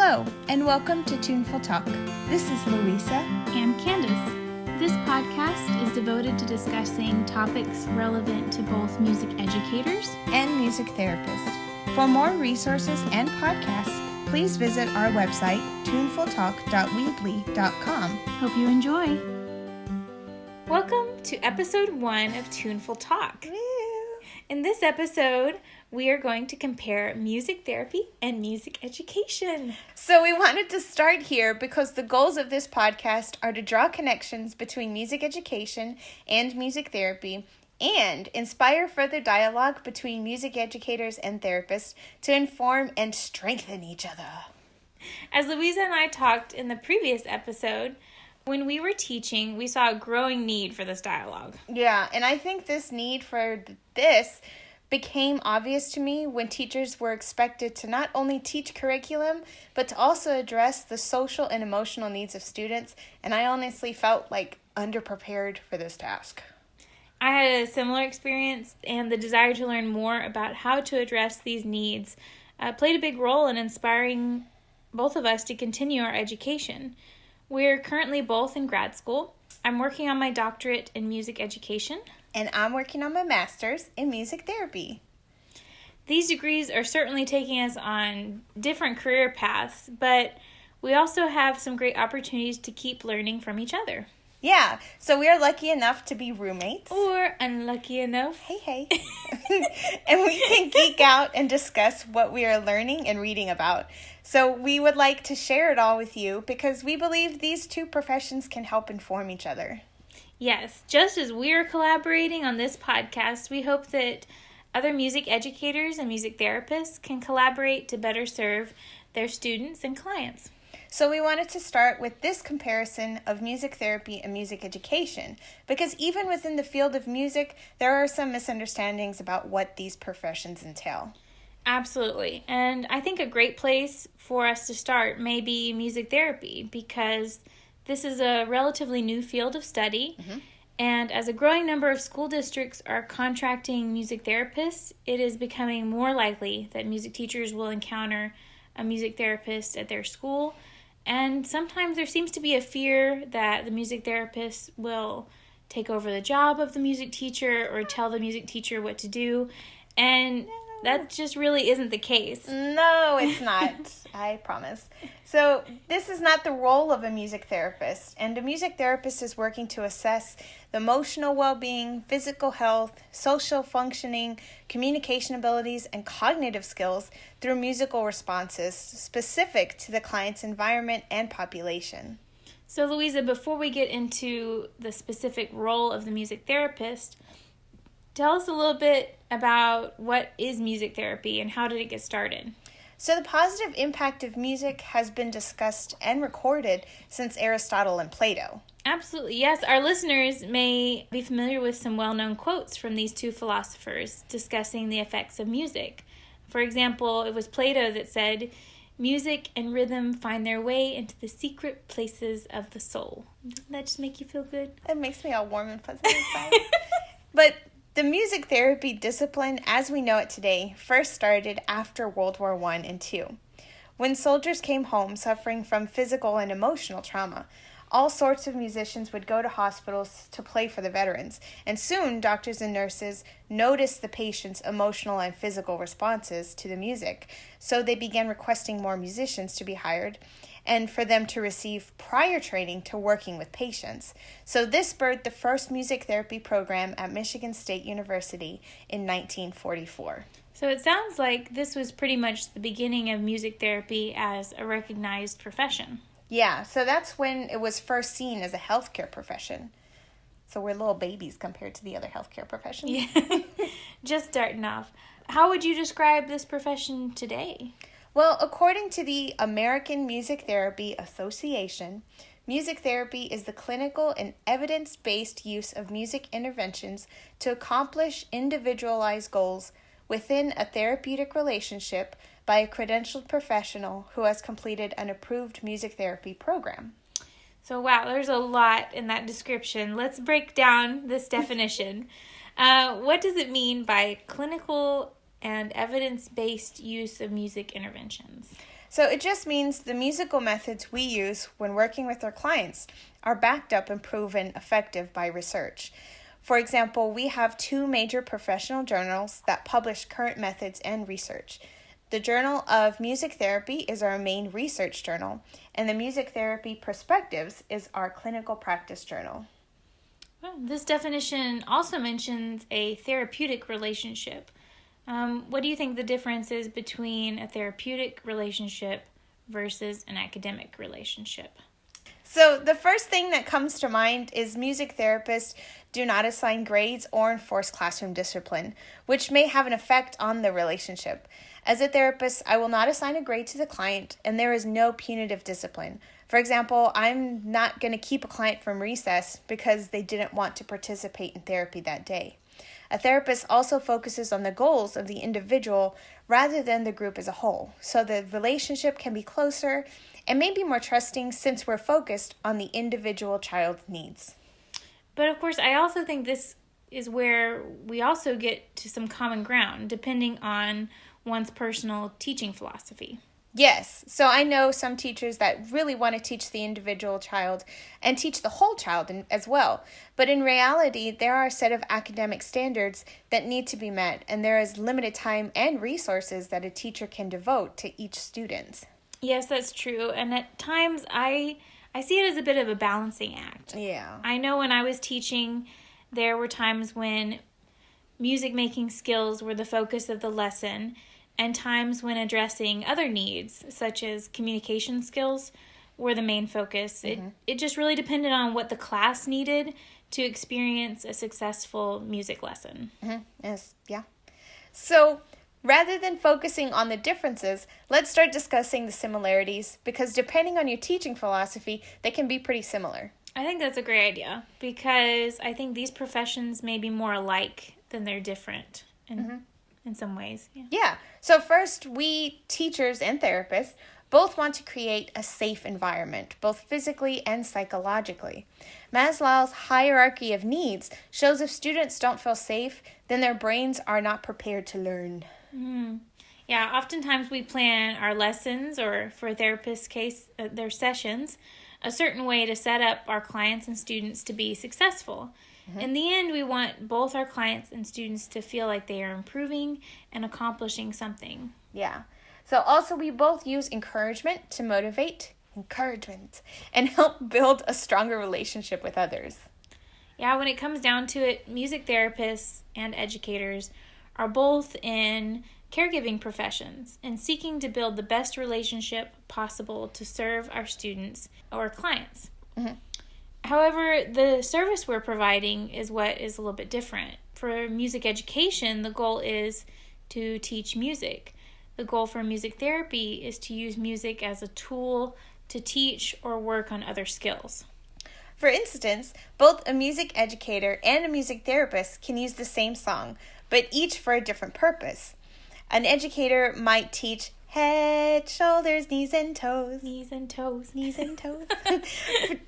Hello, and welcome to Tuneful Talk. This is Luisa and Candace. This podcast is devoted to discussing topics relevant to both music educators and music therapists. For more resources and podcasts, please visit our website, tunefultalk.weebly.com. Hope you enjoy. Welcome to episode 1 of Tuneful Talk. Woo. In this episode, we are going to compare music therapy and music education. So we wanted to start here because the goals of this podcast are to draw connections between music education and music therapy and inspire further dialogue between music educators and therapists to inform and strengthen each other. As Louisa and I talked in the previous episode, when we were teaching, we saw a growing need for this dialogue. Yeah, and I think this need for this became obvious to me when teachers were expected to not only teach curriculum, but to also address the social and emotional needs of students, and I honestly felt like underprepared for this task. I had a similar experience, and the desire to learn more about how to address these needs played a big role in inspiring both of us to continue our education. We're currently both in grad school. I'm working on my doctorate in music education. And I'm working on my master's in music therapy. These degrees are certainly taking us on different career paths, but we also have some great opportunities to keep learning from each other. Yeah, so we are lucky enough to be roommates. Or unlucky enough. Hey. And we can geek out and discuss what we are learning and reading about. So we would like to share it all with you because we believe these two professions can help inform each other. Yes, just as we are collaborating on this podcast, we hope that other music educators and music therapists can collaborate to better serve their students and clients. So we wanted to start with this comparison of music therapy and music education, because even within the field of music, there are some misunderstandings about what these professions entail. Absolutely. And I think a great place for us to start may be music therapy, because this is a relatively new field of study. Mm-hmm. And as a growing number of school districts are contracting music therapists, it is becoming more likely that music teachers will encounter a music therapist at their school. And sometimes there seems to be a fear that the music therapist will take over the job of the music teacher or tell the music teacher what to do. And that just really isn't the case. No, it's not. I promise. So this is not the role of a music therapist. And a music therapist is working to assess the emotional well-being, physical health, social functioning, communication abilities, and cognitive skills through musical responses specific to the client's environment and population. So Louisa, before we get into the specific role of the music therapist, tell us a little bit about what is music therapy and how did it get started? So the positive impact of music has been discussed and recorded since Aristotle and Plato. Absolutely, yes. Our listeners may be familiar with some well-known quotes from these two philosophers discussing the effects of music. For example, it was Plato that said, "Music and rhythm find their way into the secret places of the soul." Doesn't that just make you feel good? It makes me all warm and fuzzy inside. But the music therapy discipline, as we know it today, first started after World War I and II. When soldiers came home suffering from physical and emotional trauma, all sorts of musicians would go to hospitals to play for the veterans, and soon doctors and nurses noticed the patient's emotional and physical responses to the music, so they began requesting more musicians to be hired and for them to receive prior training to working with patients. So this spurred the first music therapy program at Michigan State University in 1944. So it sounds like this was pretty much the beginning of music therapy as a recognized profession. Yeah, so that's when it was first seen as a healthcare profession. So we're little babies compared to the other healthcare professions. Yeah, just starting off. How would you describe this profession today? Well, according to the American Music Therapy Association, music therapy is the clinical and evidence-based use of music interventions to accomplish individualized goals within a therapeutic relationship by a credentialed professional who has completed an approved music therapy program. So, wow, there's a lot in that description. Let's break down this definition. What does it mean by clinical and evidence-based use of music interventions? So it just means the musical methods we use when working with our clients are backed up and proven effective by research. For example, we have 2 major professional journals that publish current methods and research. The Journal of Music Therapy is our main research journal, and the Music Therapy Perspectives is our clinical practice journal. Well, this definition also mentions a therapeutic relationship. What do you think the difference is between a therapeutic relationship versus an academic relationship? So the first thing that comes to mind is music therapists do not assign grades or enforce classroom discipline, which may have an effect on the relationship. As a therapist, I will not assign a grade to the client, and there is no punitive discipline. For example, I'm not going to keep a client from recess because they didn't want to participate in therapy that day. A therapist also focuses on the goals of the individual rather than the group as a whole, so the relationship can be closer and maybe more trusting since we're focused on the individual child's needs. But of course, I also think this is where we also get to some common ground, depending on one's personal teaching philosophy. Yes, so I know some teachers that really want to teach the individual child and teach the whole child as well. But in reality, there are a set of academic standards that need to be met, and there is limited time and resources that a teacher can devote to each student. Yes, that's true. And at times, I see it as a bit of a balancing act. Yeah. I know when I was teaching, there were times when music making skills were the focus of the lesson, and times when addressing other needs, such as communication skills, were the main focus. Mm-hmm. It just really depended on what the class needed to experience a successful music lesson. Mm-hmm. Yes, yeah. So rather than focusing on the differences, let's start discussing the similarities, because depending on your teaching philosophy, they can be pretty similar. I think that's a great idea, because I think these professions may be more alike than they're different in some ways. Yeah. So first, we teachers and therapists both want to create a safe environment, both physically and psychologically. Maslow's hierarchy of needs shows if students don't feel safe, then their brains are not prepared to learn. Mm-hmm. Yeah, oftentimes we plan our lessons, or for a therapist's case, their sessions, a certain way to set up our clients and students to be successful. Mm-hmm. In the end, we want both our clients and students to feel like they are improving and accomplishing something. Yeah. So also we both use encouragement to motivate, and help build a stronger relationship with others. Yeah, when it comes down to it, music therapists and educators are both in caregiving professions and seeking to build the best relationship possible to serve our students or clients. Mm-hmm. However, the service we're providing is what is a little bit different. For music education, the goal is to teach music. The goal for music therapy is to use music as a tool to teach or work on other skills. For instance, both a music educator and a music therapist can use the same song, but each for a different purpose. An educator might teach head, shoulders, knees and toes. Knees and toes. Knees and toes.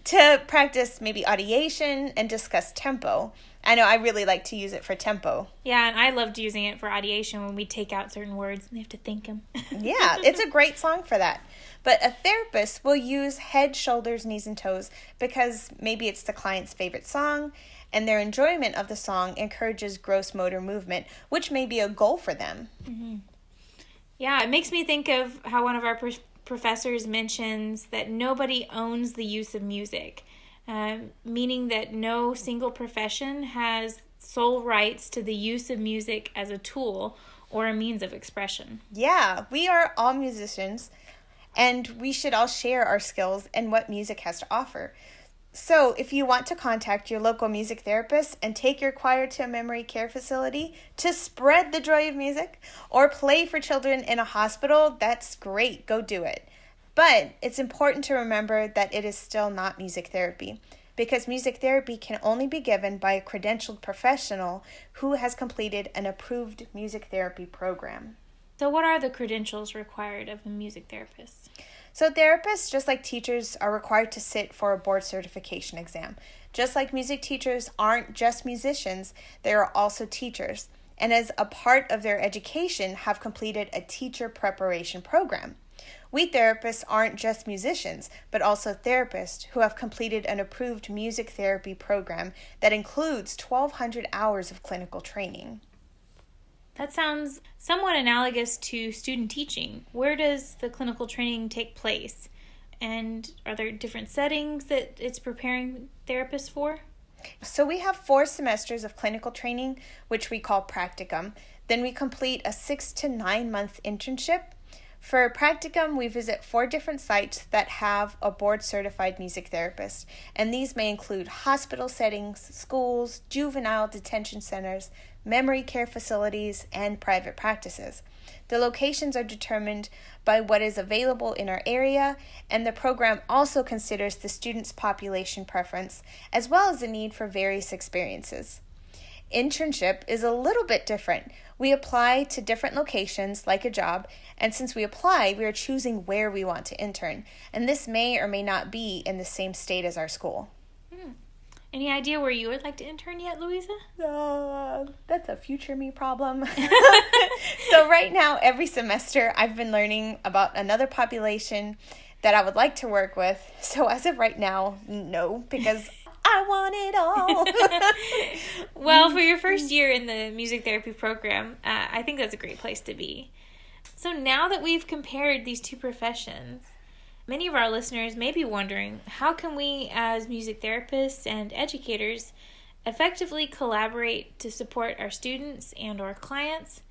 To practice maybe audiation and discuss tempo. I know I really like to use it for tempo. Yeah, and I loved using it for audiation when we take out certain words and we have to think them. Yeah, it's a great song for that. But a therapist will use head, shoulders, knees, and toes because maybe it's the client's favorite song, and their enjoyment of the song encourages gross motor movement, which may be a goal for them. Mm-hmm. Yeah, it makes me think of how one of our professors mentions that nobody owns the use of music, meaning that no single profession has sole rights to the use of music as a tool or a means of expression. Yeah, we are all musicians, and we should all share our skills and what music has to offer. So if you want to contact your local music therapist and take your choir to a memory care facility to spread the joy of music or play for children in a hospital, that's great. Go do it. But it's important to remember that it is still not music therapy, because music therapy can only be given by a credentialed professional who has completed an approved music therapy program. So what are the credentials required of a music therapist? So therapists, just like teachers, are required to sit for a board certification exam. Just like music teachers aren't just musicians, they are also teachers, and as a part of their education have completed a teacher preparation program. We therapists aren't just musicians, but also therapists who have completed an approved music therapy program that includes 1,200 hours of clinical training. That sounds somewhat analogous to student teaching. Where does the clinical training take place? And are there different settings that it's preparing therapists for? So we have 4 semesters of clinical training, which we call practicum. Then we complete a 6 to 9 month internship. For practicum, we visit 4 different sites that have a board-certified music therapist, and these may include hospital settings, schools, juvenile detention centers, memory care facilities, and private practices. The locations are determined by what is available in our area, and the program also considers the student's population preference, as well as the need for various experiences. Internship is a little bit different. We apply to different locations like a job, and since we apply, we are choosing where we want to intern, and this may or may not be in the same state as our school. Any idea where you would like to intern yet, Luisa? That's a future me problem. So right now, every semester, I've been learning about another population that I would like to work with. So as of right now, no, because I want it all. Well, for your first year in the music therapy program, I think that's a great place to be. So now that we've compared these 2 professions, many of our listeners may be wondering, how can we as music therapists and educators effectively collaborate to support our students and our clients?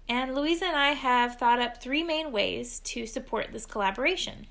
And Luisa and I have thought up 3 main ways to support this collaboration.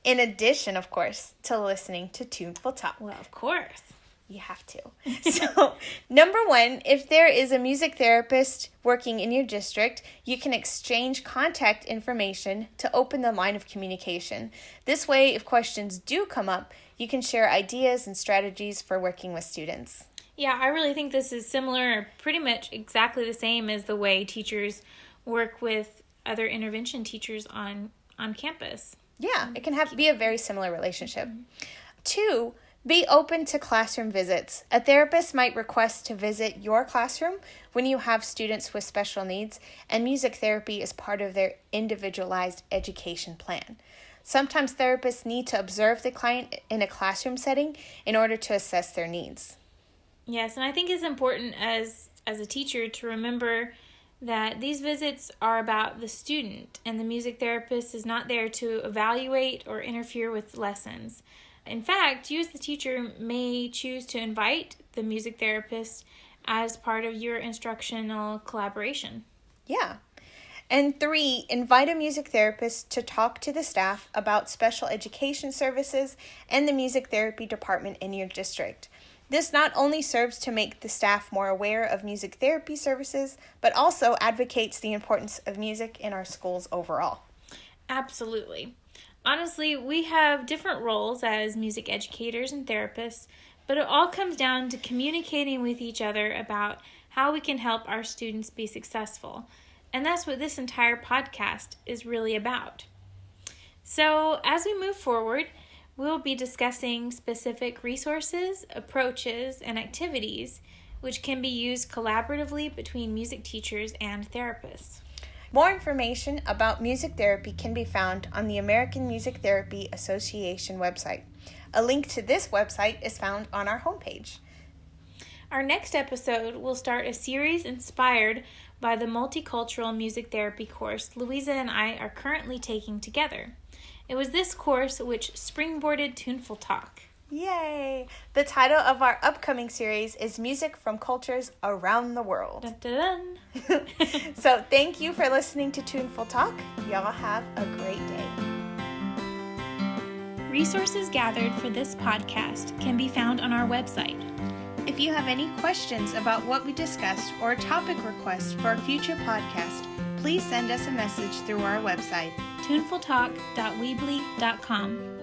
In addition, of course, to listening to Tuneful Talk. Well, of course. You have to. So, number 1, if there is a music therapist working in your district, you can exchange contact information to open the line of communication. This way, if questions do come up, you can share ideas and strategies for working with students. Yeah, I really think this is similar, pretty much exactly the same as the way teachers work with other intervention teachers on campus. Yeah, it can be a very similar relationship. 2, be open to classroom visits. A therapist might request to visit your classroom when you have students with special needs, and music therapy is part of their individualized education plan. Sometimes therapists need to observe the client in a classroom setting in order to assess their needs. Yes, and I think it's important as a teacher to remember that these visits are about the student, and the music therapist is not there to evaluate or interfere with lessons. In fact, you as the teacher may choose to invite the music therapist as part of your instructional collaboration. Yeah. And 3, invite a music therapist to talk to the staff about special education services and the music therapy department in your district. This not only serves to make the staff more aware of music therapy services, but also advocates the importance of music in our schools overall. Absolutely. Honestly, we have different roles as music educators and therapists, but it all comes down to communicating with each other about how we can help our students be successful. And that's what this entire podcast is really about. So as we move forward, we'll be discussing specific resources, approaches, and activities which can be used collaboratively between music teachers and therapists. More information about music therapy can be found on the American Music Therapy Association website. A link to this website is found on our homepage. Our next episode will start a series inspired by the multicultural music therapy course Luisa and I are currently taking together. It was this course which springboarded Tuneful Talk. Yay! The title of our upcoming series is Music from Cultures Around the World. Dun, dun, dun. So thank you for listening to Tuneful Talk. Y'all have a great day. Resources gathered for this podcast can be found on our website. If you have any questions about what we discussed or a topic request for a future podcast, please send us a message through our website, tunefultalk.weebly.com.